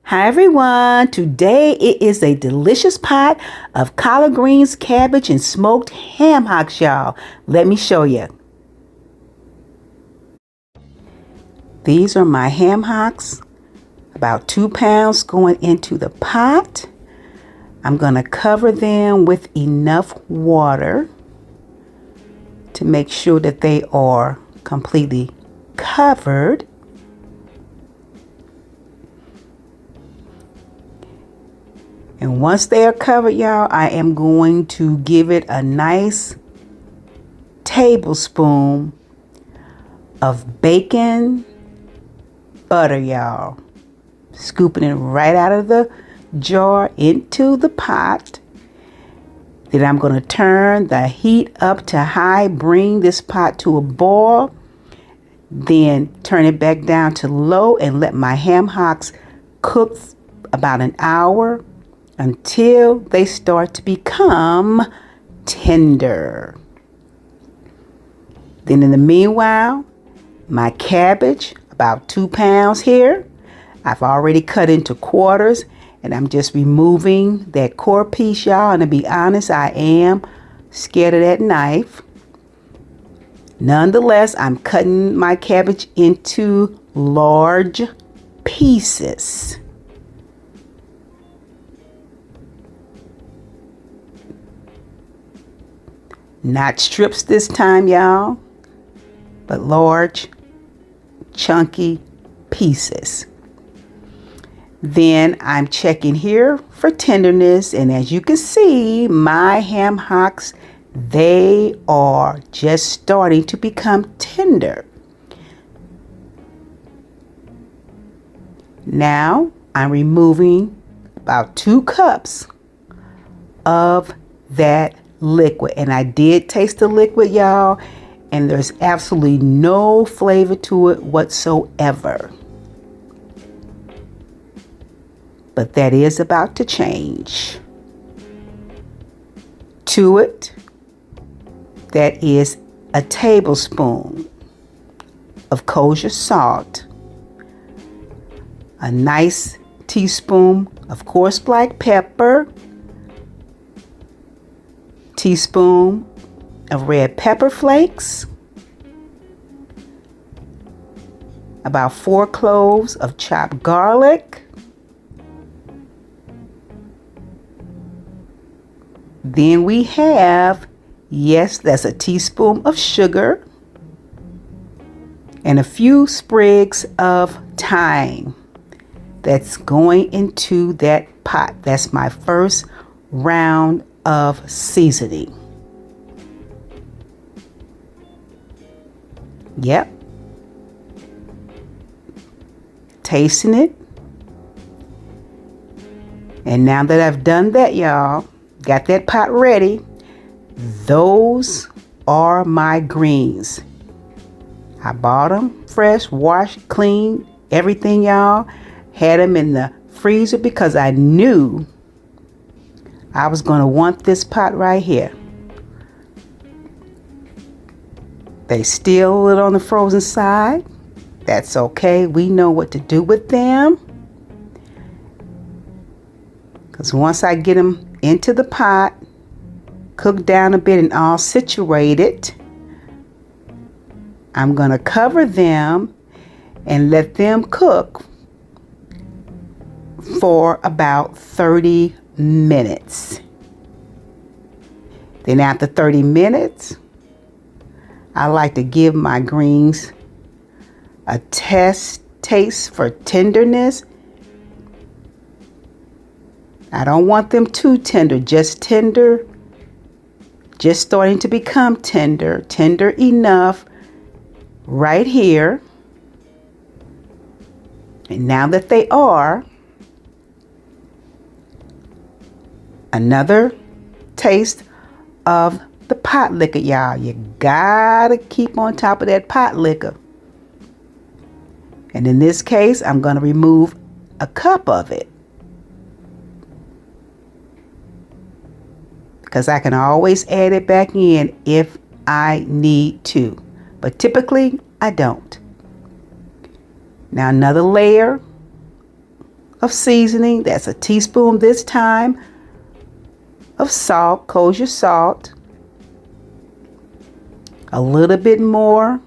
Hi everyone, today it is a delicious pot of collard greens, cabbage, and smoked ham hocks, y'all. Let me show you. These are my ham hocks, about 2 pounds going into the pot. I'm going to cover them with enough water to make sure that they are completely covered. And once they are covered, y'all, I am going to give it a nice tablespoon of bacon butter, y'all. Scooping it right out of the jar into the pot. Then I'm going to turn the heat up to high, bring this pot to a boil. Then turn it back down to low and let my ham hocks cook about an hour, until they start to become tender. Then in the meanwhile, my cabbage, about 2 pounds here, I've already cut into quarters, and I'm just removing that core piece, y'all. And to be honest, I am scared of that knife. Nonetheless, I'm cutting my cabbage into large pieces. Not strips this time, y'all, but large, chunky pieces. Then I'm checking here for tenderness, and as you can see, my ham hocks, they are just starting to become tender. Now I'm removing about 2 cups of that liquid, and I did taste the liquid, y'all, and there's absolutely no flavor to it whatsoever. But that is about to change. To it, that is a tablespoon of kosher salt, a nice teaspoon of coarse black pepper, teaspoon of red pepper flakes, about 4 cloves of chopped garlic, then we have, yes, that's a teaspoon of sugar, and a few sprigs of thyme that's going into that pot. That's my first round of seasoning. Yep. Tasting it. And now that I've done that, y'all, got that pot ready, those are my greens. I bought them fresh, washed, clean, everything, y'all. Had them in the freezer because I knew I was going to want this pot right here. They still a little on the frozen side. That's okay. We know what to do with them. Because once I get them into the pot, cooked down a bit and all situated, I'm going to cover them and let them cook for about 30 minutes. Then after 30 minutes, I like to give my greens a taste for tenderness. I don't want them too tender, just tender, just starting to become tender, tender enough right here. And now that they are, another taste of the pot liquor, y'all. You gotta keep on top of that pot liquor. And in this case, I'm going to remove a cup of it, because I can always add it back in if I need to. But typically, I don't. Now another layer of seasoning. That's a teaspoon this time of salt, kosher salt. A little bit more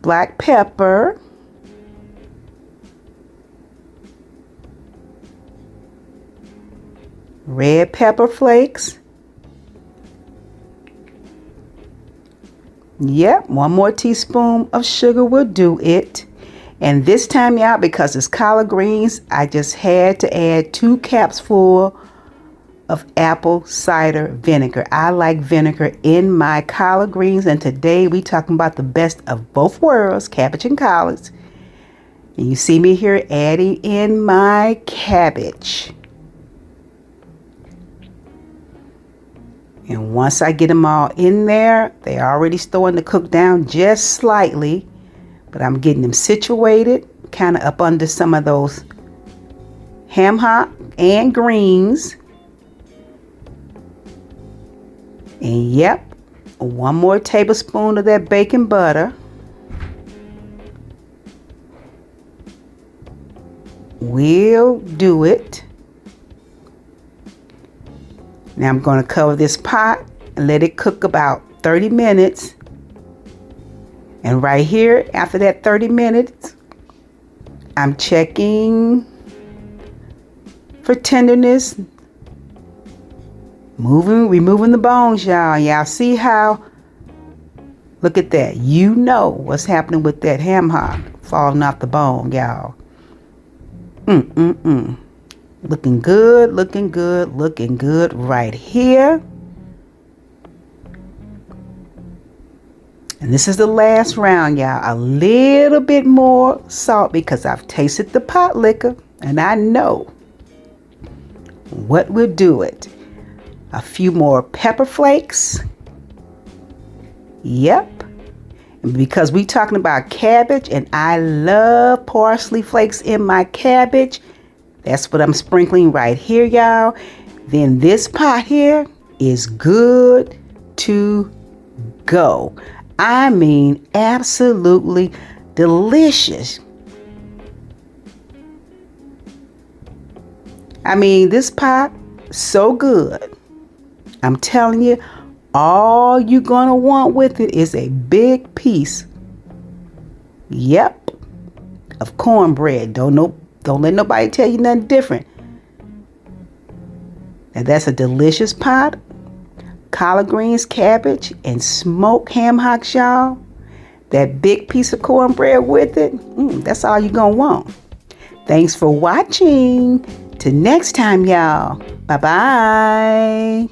black pepper. Red pepper flakes. Yep, 1 more teaspoon of sugar will do it. And this time, y'all, because it's collard greens, I just had to add 2 cups full of apple cider vinegar. I like vinegar in my collard greens, and today we talking about the best of both worlds, cabbage and collards. And you see me here adding in my cabbage. And once I get them all in there, they're already starting to cook down just slightly. But I'm getting them situated, kind of up under some of those ham hock and greens. And yep, 1 more tablespoon of that bacon butter. Will do it. Now I'm going to cover this pot and let it cook about 30 minutes. And right here, after that 30 minutes, I'm checking for tenderness. Removing the bones, y'all. Y'all see how, look at that. You know what's happening with that ham hock falling off the bone, y'all. Looking good, looking good, looking good right here. And this is the last round, y'all. A little bit more salt because I've tasted the pot liquor and I know what will do it. A few more pepper flakes. Yep. And because we're talking about cabbage and I love parsley flakes in my cabbage, that's what I'm sprinkling right here, y'all. Then this pot here is good to go. I mean, absolutely delicious. I mean, this pot, so good. I'm telling you, all you're gonna want with it is a big piece, yep, of cornbread. Don't let nobody tell you nothing different. Now that's a delicious pot. Collard greens, cabbage, and smoked ham hocks, y'all. That big piece of cornbread with it, that's all you're gonna want. Thanks for watching. Till next time, y'all. Bye-bye.